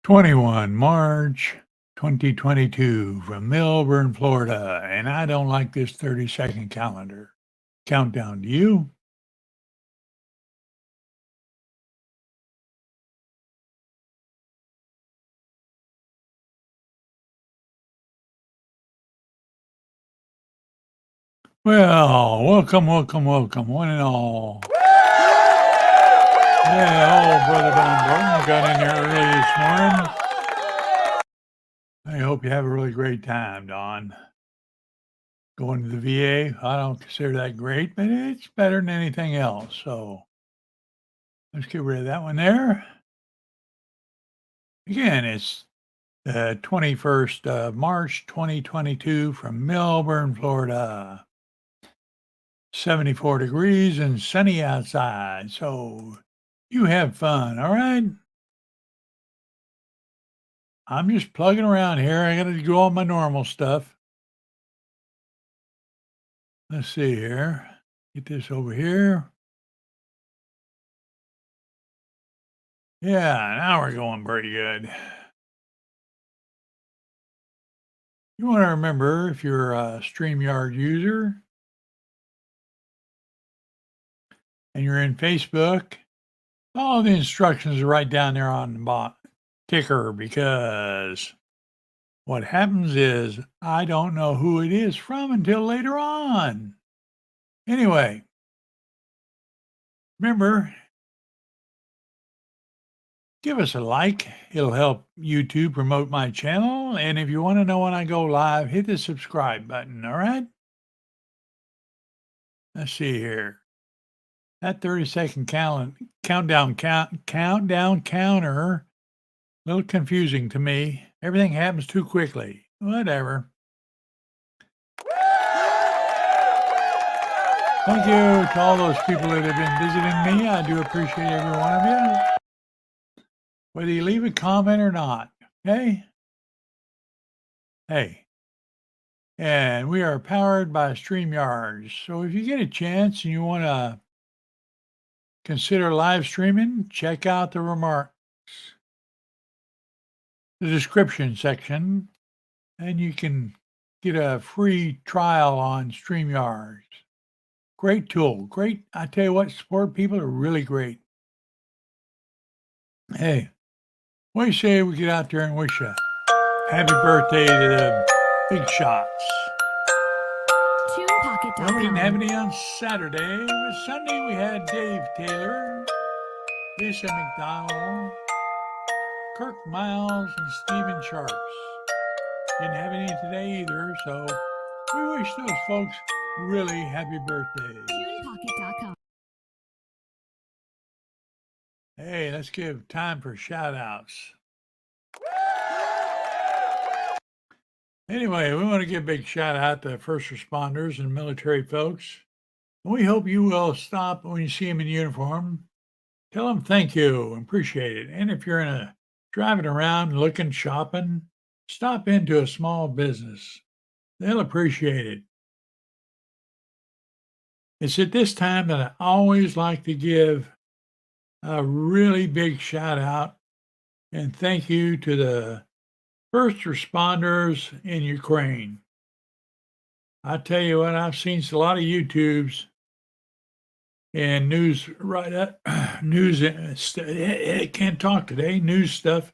21 March 2022 from Melbourne, Florida. And I don't like this 30-second calendar countdown. Do you? Well, welcome, one and all. Yeah, Brother Don Burton got in there early this morning. I hope you have a really great time, Don. Going to the VA, I don't consider that great, but it's better than anything else. So let's get rid of that one there. Again, it's 21st of March 2022 from Melbourne, Florida. 74 degrees and sunny outside. So you have fun, all right? I'm just plugging around here. I got to do all my normal stuff. Let's see here. Get this over here. Yeah, now we're going pretty good. You want to remember, if you're a Streamyard user and you're in Facebook, all the instructions are right down there on the ticker, because what happens is I don't know who it is from until later on. Anyway, remember, give us a like. It'll help YouTube promote my channel. And if you want to know when I go live, hit the subscribe button, all right? Let's see here. That 30-second countdown counter, a little confusing to me. Everything happens too quickly. Whatever. Thank you to all those people that have been visiting me. I do appreciate every one of you, whether you leave a comment or not. Okay? Hey. And we are powered by Streamyard. So if you get a chance and you want to consider live streaming, check out the remarks, the description section, and you can get a free trial on Streamyard. Great tool. Great. I tell you what, support people are really great. Hey, what do you say we get out there and wish a happy birthday to the big shots? Well, we didn't have any on Saturday, but Sunday we had Dave Taylor, Lisa McDonald, Kirk Miles, and Stephen Sharps. Didn't have any today either, so we wish those folks really happy birthdays. Hey, let's give time for shout outs. Anyway, we want to give a big shout out to first responders and military folks. We hope you will stop when you see them in uniform. Tell them thank you, appreciate it. And if you're driving around, looking, shopping, stop into a small business. They'll appreciate it. It's at this time that I always like to give a really big shout out and thank you to the first responders in Ukraine. I tell you what, I've seen a lot of YouTubes and news can't talk today, news stuff.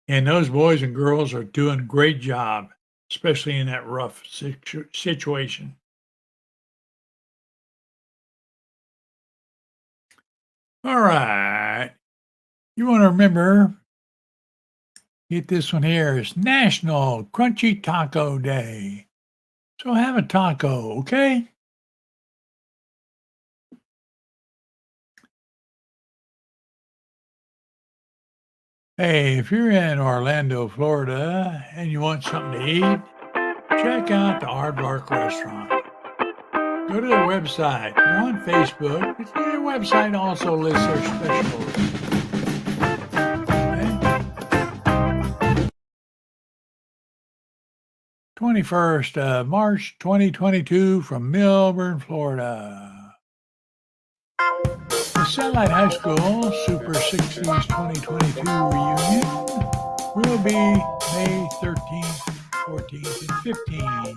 And those boys and girls are doing a great job, especially in that rough situation. All right. You want to remember, get this one here. It's National Crunchy Taco Day. So have a taco, okay? Hey, if you're in Orlando, Florida, and you want something to eat, check out the Aardvark Restaurant. Go to their website. They're on Facebook. Their website also lists their specials. Okay? 21st of March 2022 from Melbourne, Florida. Let's Satellite High School Super 60s 2022 reunion will be May 13th, 14th, and 15th.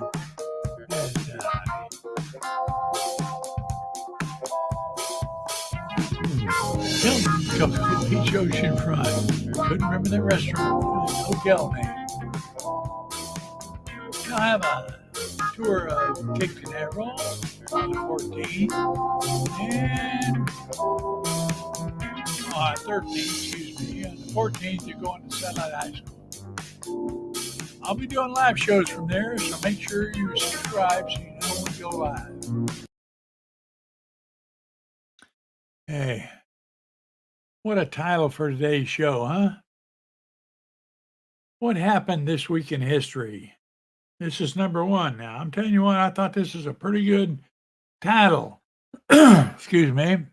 Yes, Hilton Beach Ocean Front. Couldn't remember the restaurant, hotel name. I'll have a tour of Cape Canaveral on the 14th and on the 13th, excuse me. On the 14th, you're going to Satellite High School. I'll be doing live shows from there, so make sure you subscribe so you know when we go live. Hey, what a title for today's show, huh? What happened this week in history? This is number one now. I'm telling you what, I thought this was a pretty good title. Excuse me.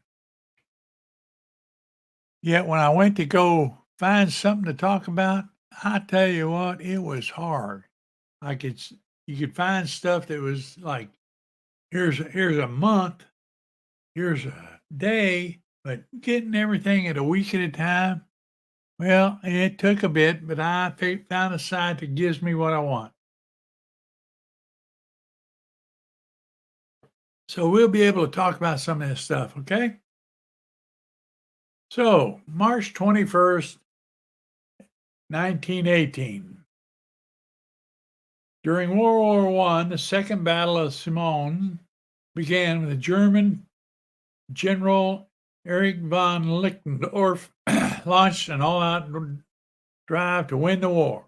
Yet when I went to go find something to talk about, I tell you what, it was hard. You could find stuff that was like, here's a month, here's a day, but getting everything at a week at a time, well, it took a bit, but I found a site that gives me what I want. So we'll be able to talk about some of this stuff, okay? So, March 21st, 1918. During World War I, the Second Battle of Somme began with the German General Erich von Lichtendorf launched an all-out drive to win the war.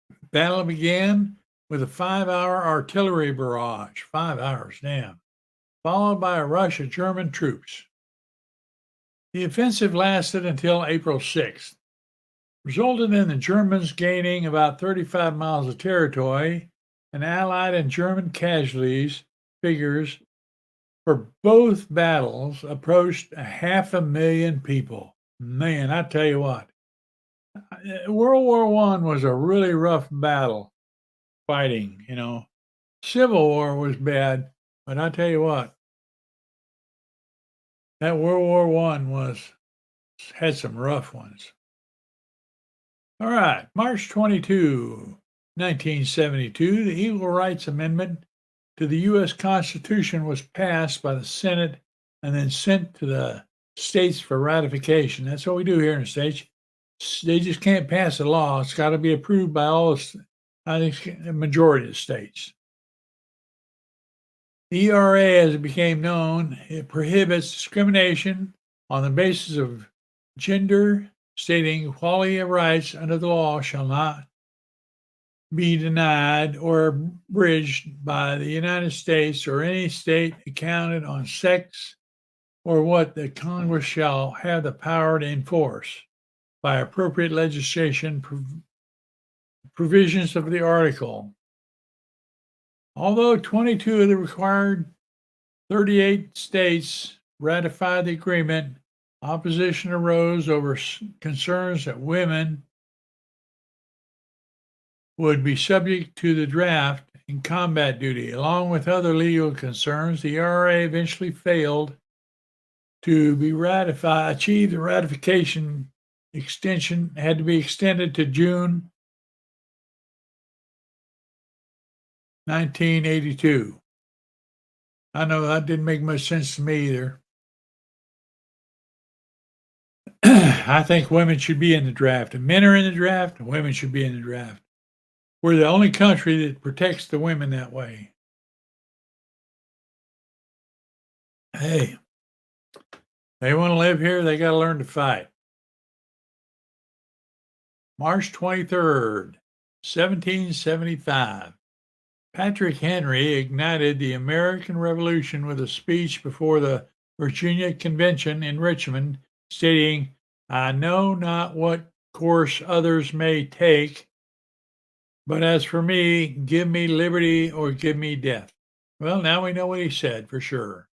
The battle began with a 5-hour artillery barrage, 5 hours, damn, followed by a rush of German troops. The offensive lasted until April 6th, resulted in the Germans gaining about 35 miles of territory, and Allied and German casualties figures for both battles approached 500,000 people. Man, I tell you what, World War I was a really rough battle fighting, you know. Civil War was bad, but I tell you what, that World War I had some rough ones. All right, March 22, 1972, the Equal Rights Amendment to the U.S. Constitution was passed by the Senate and then sent to the states for ratification. That's what we do here in the States. They just can't pass a law. It's got to be approved by I think, the majority of the states. The ERA, as it became known, it prohibits discrimination on the basis of gender, stating equality of rights under the law shall not be denied or abridged by the United States or any state accounted on sex or what the Congress shall have the power to enforce by appropriate legislation provisions of the article. Although 22 of the required 38 states ratified the agreement, opposition arose over concerns that women would be subject to the draft in combat duty. Along with other legal concerns, the ERA eventually failed to be ratified. Achieve the ratification extension had to be extended to June 1982. I know that didn't make much sense to me either. I think women should be in the draft. If men are in the draft, women should be in the draft. We're the only country that protects the women that way. Hey, they want to live here, they got to learn to fight. March 23rd, 1775. Patrick Henry ignited the American Revolution with a speech before the Virginia Convention in Richmond, stating, "I know not what course others may take, but as for me, give me liberty or give me death." Well, now we know what he said for sure.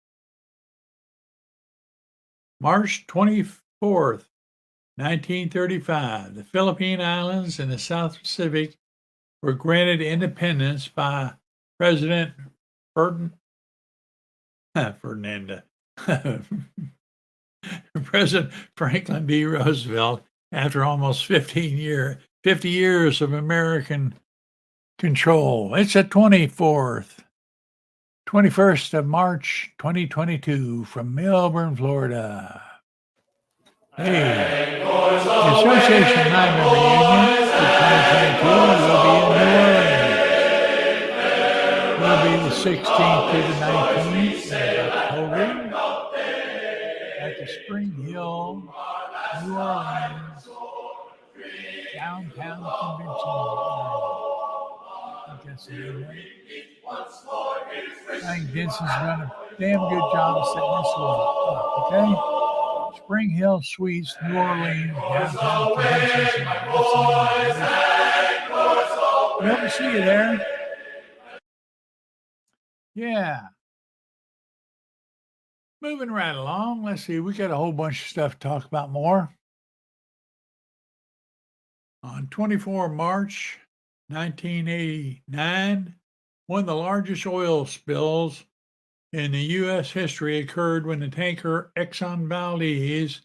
March 24th, 1935, the Philippine Islands in the South Pacific were granted independence by President Ferdinand President Franklin D. Roosevelt, after almost 50 years of American control. It's the 21st of March, 2022, from Melbourne, Florida. Hey, the Association 9 reunion for 2022 will be in New Orleans. Will be the 16th to the 19th of October at the Spring Hill, New Orleans downtown convention area. I think that's the name of it. I think Denson's done a damn good job of setting this one up, okay? Spring Hill Suites, New Orleans, downtown convention center. That's the name of it. We hope to see you there. Yeah. Moving right along. Let's see. We got a whole bunch of stuff to talk about more. On 24 March 1989, one of the largest oil spills in the U.S. history occurred when the tanker Exxon Valdez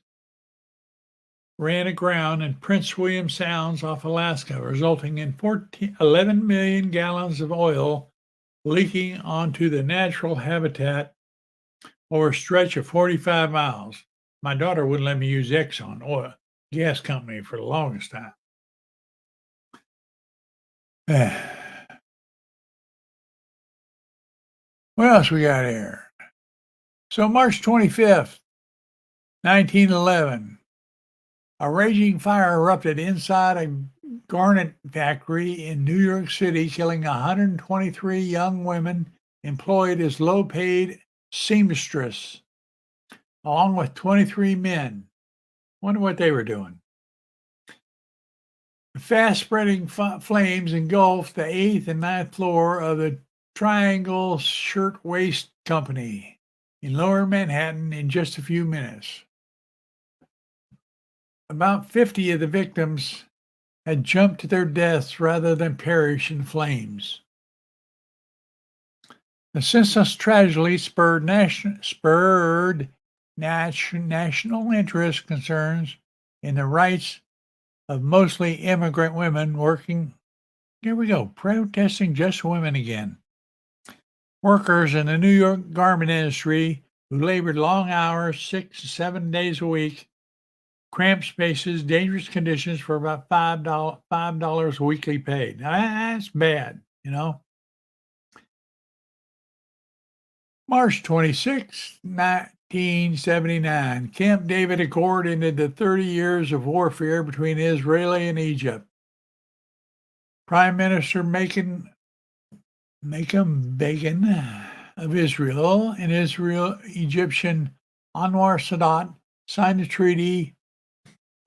ran aground in Prince William Sounds off Alaska, resulting in 11 million gallons of oil leaking onto the natural habitat over a stretch of 45 miles. My daughter wouldn't let me use Exxon oil gas company for the longest time. What else we got here? So March 25th, 1911, a raging fire erupted inside a garment factory in New York City, killing 123 young women employed as low-paid seamstress, along with 23 men. Wonder what they were doing. The fast-spreading flames engulfed the 8th and 9th floor of the Triangle Shirtwaist Company in Lower Manhattan in just a few minutes. About 50 of the victims had jumped to their deaths rather than perish in flames. The senseless tragedy spurred national interest concerns in the rights of mostly immigrant women working, here we go, protesting just women again. Workers in the New York garment industry who labored long hours, 6 to 7 days a week, cramped spaces, dangerous conditions for about $5 weekly paid. Now, that's bad, you know. March 26, 1979, Camp David Accord ended the 30 years of warfare between Israel and Egypt. Prime Minister Menachem Begin of Israel and Egyptian Anwar Sadat signed a treaty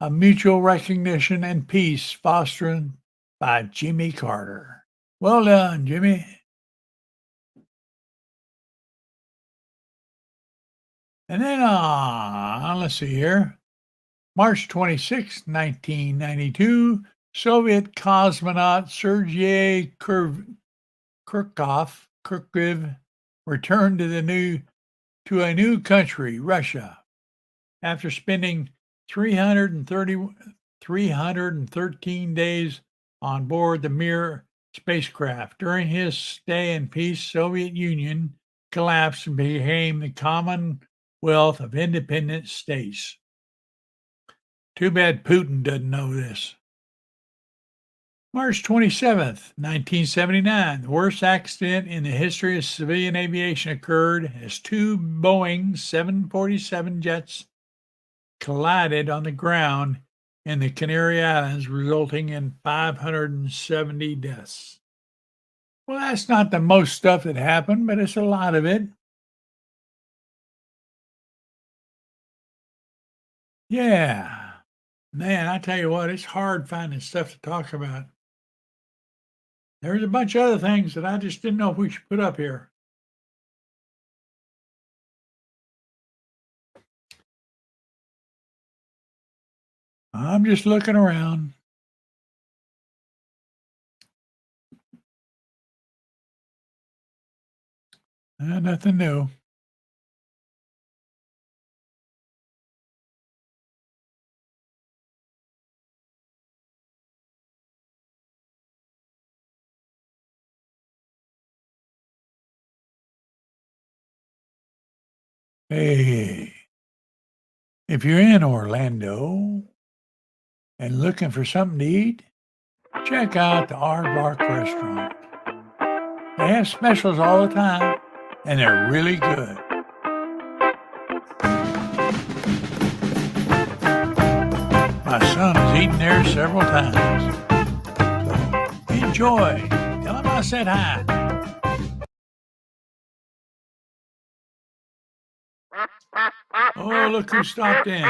of mutual recognition and peace fostered by Jimmy Carter. Well done, Jimmy. And then let's see here. March 26, 1992, Soviet cosmonaut Sergei Kirkov returned to a new country, Russia, after spending 313 days on board the Mir spacecraft. During his stay in peace, Soviet Union collapsed and became the Commonwealth of Independent States. Too bad Putin doesn't know this. March 27th, 1979, the worst accident in the history of civilian aviation occurred as two Boeing 747 jets collided on the ground in the Canary Islands, resulting in 570 deaths. Well, that's not the most stuff that happened, but it's a lot of it. Yeah. Man, I tell you what, it's hard finding stuff to talk about. There's a bunch of other things that I just didn't know if we should put up here. I'm just looking around. Nothing new. Hey, if you're in Orlando and looking for something to eat, check out the Aardvark restaurant. They have specials all the time, and they're really good. My son has eaten there several times. So enjoy. Tell him I said hi. Oh, look who stopped in.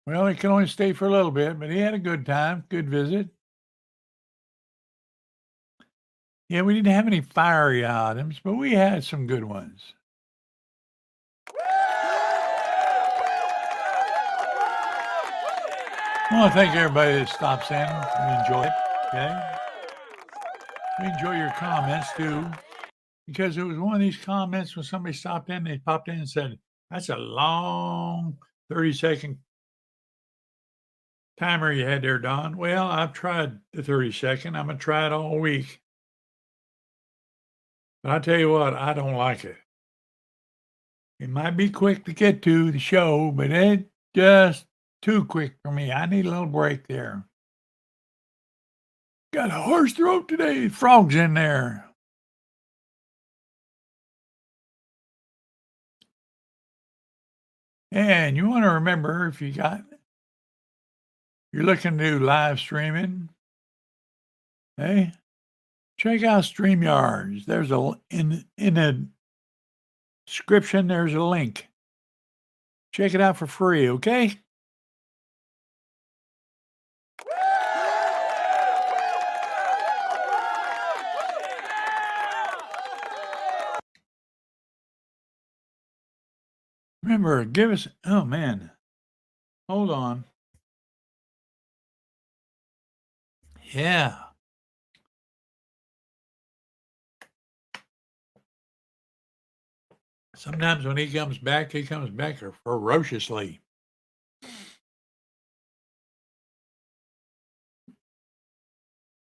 Well, he can only stay for a little bit, but he had a good time, good visit. Yeah, we didn't have any fiery items, but we had some good ones. I want to thank everybody that stops in. We enjoy it, okay? We enjoy your comments, too, because it was one of these comments when somebody stopped in, they popped in and said, that's a long 30-second timer you had there, Don. Well, I've tried the 30-second. I'm going to try it all week. But I tell you what, I don't like it. It might be quick to get to the show, but it's just too quick for me. I need a little break there. Got a hoarse throat today. Frogs in there. And you want to remember, if you're looking to do live streaming, hey, check out Streamyard. There's in the description, there's a link. Check it out for free, okay? Remember, oh man, hold on. Yeah. Sometimes when he comes back ferociously.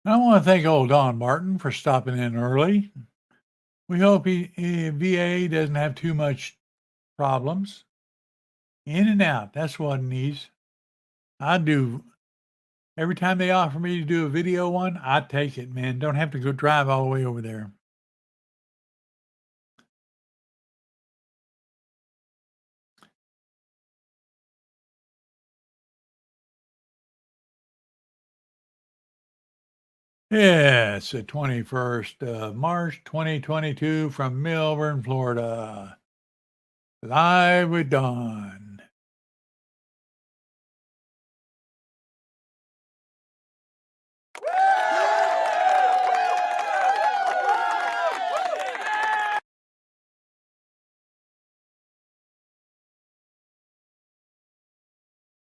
I want to thank old Don Martin for stopping in early. We hope VA doesn't have too much problems. In and out, that's what it needs. I do. Every time they offer me to do a video one, I take it, man. Don't have to go drive all the way over there. Yeah, it's the 21st of March, 2022 from Melbourne, Florida. Live with Don.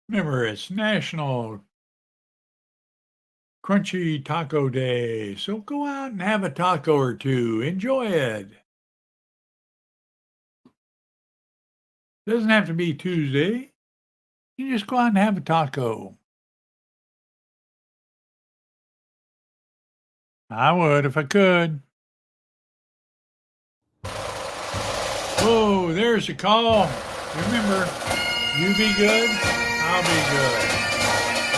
Remember, it's National Crunchy Taco Day, so go out and have a taco or two. Enjoy it. Doesn't have to be Tuesday. You just go out and have a taco. I would if I could. Oh, there's a call. Remember, you be good, I'll be good.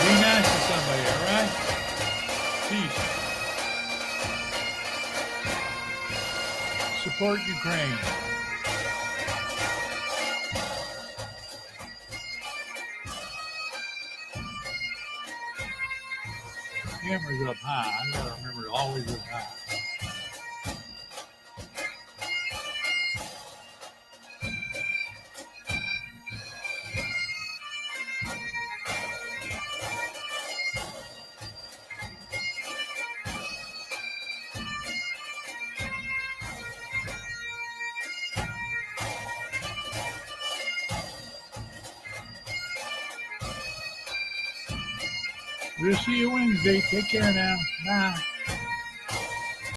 Be nice to somebody, all right? Peace. Support Ukraine. Camera's up high. I gotta remember to always up high. We'll see you Wednesday. Take care now. Bye.